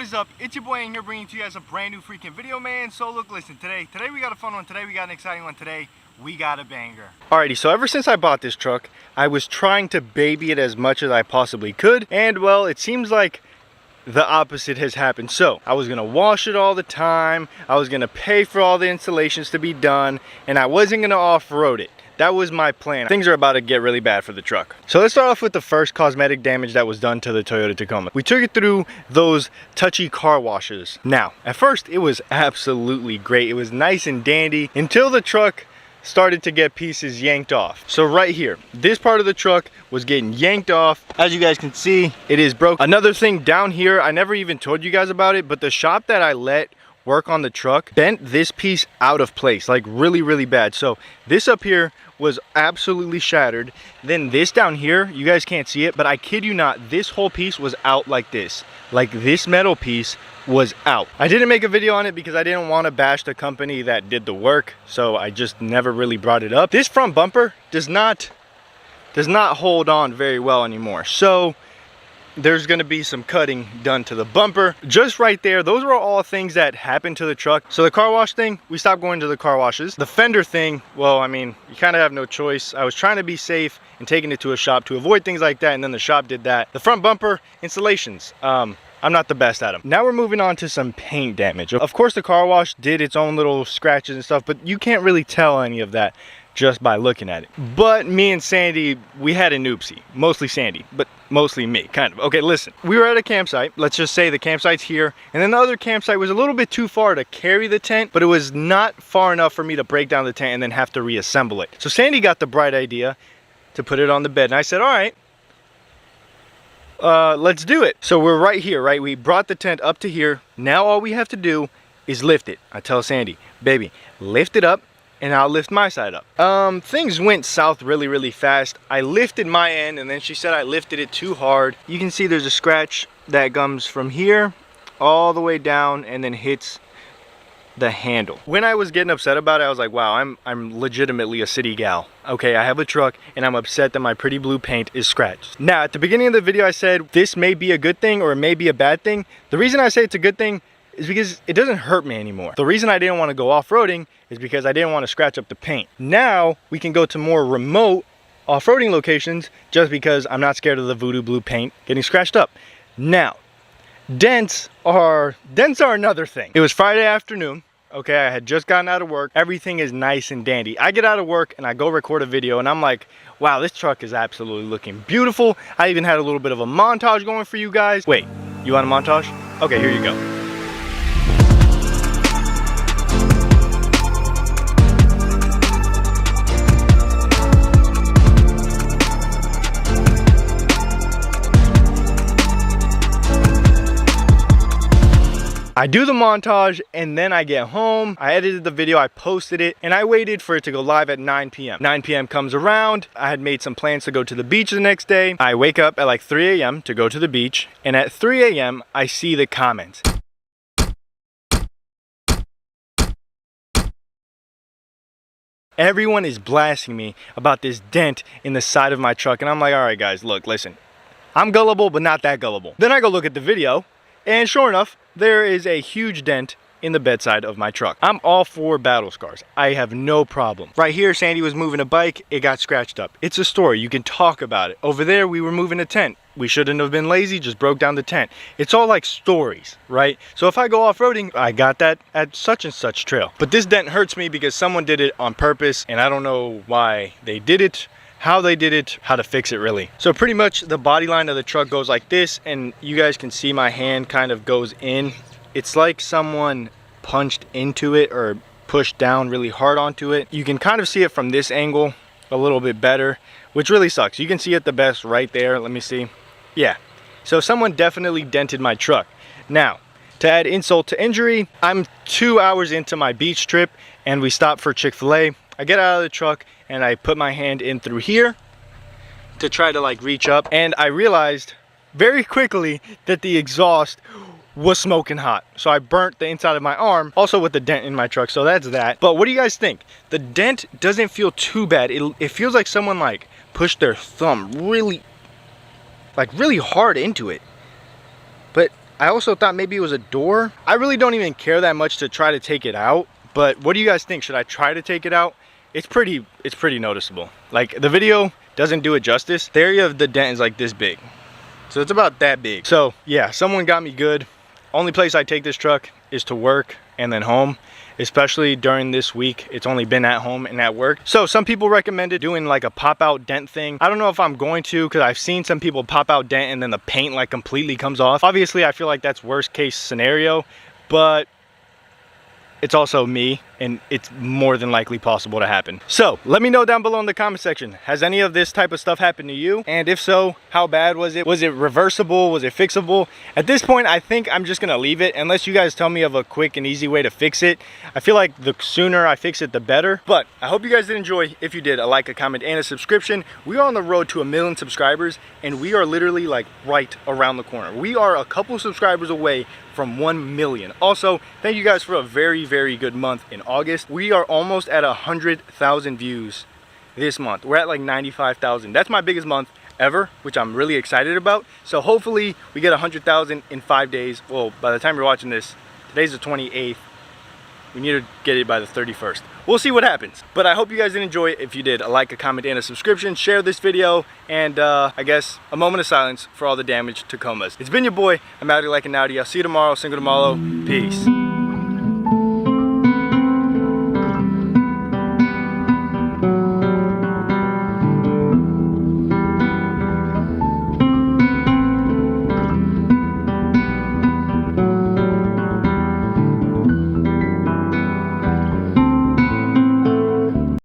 is up? It's your boy Aing here, bringing to you guys a brand new freaking video, man. So look, listen, today we got a fun one. Today we got an exciting one. Today we got a banger. Alrighty, so ever since I bought this truck, I was trying to baby it as much as I possibly could, and well, it seems like the opposite has happened. So I was gonna wash it all the time, I was gonna pay for all the installations to be done, and I wasn't gonna off-road it. That was my plan. Things are about to get really bad for the truck. So let's start off with the first cosmetic damage that was done to the Toyota Tacoma. We took it through those touchy car washes. Now, at first it was absolutely great. It was nice and dandy until the truck started to get pieces yanked off. So right here, this part of the truck was getting yanked off. As you guys can see, it is broke. Another thing down here, I never even told you guys about it, but the shop that I let work on the truck bent this piece out of place, like really bad. So this up here was absolutely shattered. Then this down here, you guys can't see it, but I kid you not, this whole piece was out like this. Like this metal piece was out. I didn't make a video on it because I didn't want to bash the company that did the work, so I just never really brought it up. This front bumper does not hold on very well anymore. So there's going to be some cutting done to the bumper just right there. Those were all things that happened to the truck. So the car wash thing, we stopped going to the car washes. The fender thing, well, I mean, you kind of have no choice. I was trying to be safe and taking it to a shop to avoid things like that, and then the shop did that. The front bumper installations, I'm not the best at them. Now we're moving on to some paint damage. Of course, the car wash did its own little scratches and stuff, but you can't really tell any of that just by looking at it. But me and Sandy, we had an oopsie. Mostly Sandy, but mostly me, kind of. Okay, listen. We were at a campsite. Let's just say the campsite's here, and then the other campsite was a little bit too far to carry the tent, but it was not far enough for me to break down the tent and then have to reassemble it. So Sandy got the bright idea to put it on the bed, and I said, all right, let's do it. So we're right here, right? We brought the tent up to here. Now all we have to do is lift it. I tell Sandy, baby, lift it up, and I'll lift my side up. Things went south really fast. I lifted my end, and then she said I lifted it too hard. You can see there's a scratch that comes from here all the way down and then hits the handle. When I was getting upset about it, I was like, wow, I'm legitimately a city gal. Okay, I have a truck and I'm upset that my pretty blue paint is scratched. Now, at the beginning of the video, I said this may be a good thing or it may be a bad thing. The reason I say it's a good thing is because it doesn't hurt me anymore. The reason I didn't want to go off-roading is because I didn't want to scratch up the paint. Now we can go to more remote off-roading locations just because I'm not scared of the voodoo blue paint getting scratched up. Now, dents are another thing. It was Friday afternoon. Okay, I had just gotten out of work. Everything is nice and dandy. I get out of work and I go record a video and I'm like, wow, this truck is absolutely looking beautiful. I even had a little bit of a montage going for you guys. Wait, you want a montage? Okay, here you go. I do the montage and then I get home, I edited the video, I posted it, and I waited for it to go live at 9 p.m. 9 p.m. comes around, I had made some plans to go to the beach the next day. I wake up at like 3 a.m. to go to the beach, and at 3 a.m. I see the comments. Everyone is blasting me about this dent in the side of my truck, and I'm like, all right guys, look, listen, I'm gullible, but not that gullible. Then I go look at the video, and sure enough, there is a huge dent in the bedside of my truck. I'm all for battle scars. I have no problem. Right here, Sandy was moving a bike. It got scratched up. It's a story. You can talk about it. Over there, we were moving a tent. We shouldn't have been lazy, just broke down the tent. It's all like stories, right? So if I go off-roading, I got that at such and such trail. But this dent hurts me because someone did it on purpose, and I don't know why they did it, how they did it, how to fix it really. So pretty much the body line of the truck goes like this, and you guys can see my hand kind of goes in. It's like someone punched into it or pushed down really hard onto it. You can kind of see it from this angle a little bit better, which really sucks. You can see it the best right there. Let me see. Yeah, so someone definitely dented my truck. Now, to add insult to injury, I'm 2 hours into my beach trip and we stopped for Chick-fil-A. I get out of the truck and I put my hand in through here to try to like reach up, and I realized very quickly that the exhaust was smoking hot. So I burnt the inside of my arm, also with the dent in my truck, so that's that. But what do you guys think? The dent doesn't feel too bad. It feels like someone like pushed their thumb really hard into it. But I also thought maybe it was a door. I really don't even care that much to try to take it out, but what do you guys think? Should I try to take it out? It's pretty noticeable. Like, the video doesn't do it justice. The area of the dent is like this big. So it's about that big. So yeah, someone got me good. Only place I take this truck is to work and then home. Especially during this week, it's only been at home and at work. So some people recommended doing like a pop out dent thing. I don't know if I'm going to, because I've seen some people pop out dent and then the paint like completely comes off. Obviously I feel like that's worst case scenario, but it's also me and it's more than likely possible to happen. So let me know down below in the comment section, has any of this type of stuff happened to you? And if so, how bad was it? Was it reversible? Was it fixable? At this point, I think I'm just gonna leave it unless you guys tell me of a quick and easy way to fix it. I feel like the sooner I fix it, the better. But I hope you guys did enjoy. If you did, a like, a comment, and a subscription. We are on the road to 1 million subscribers, and we are literally like right around the corner. We are a couple subscribers away from 1 million. Also, thank you guys for a very, very good month in August. We are almost at 100,000 views this month. We're at like 95,000. That's my biggest month ever, which I'm really excited about. So hopefully we get 100,000 in 5 days. Well, by the time you're watching this, today's the 28th. We need to get it by the 31st. We'll see what happens. But I hope you guys did enjoy it. If you did, a like, a comment, and a subscription. Share this video, and I guess a moment of silence for all the damaged Tacomas. It's been your boy. I'm Outy like an Audi. I'll see you tomorrow. Single tomorrow. Peace.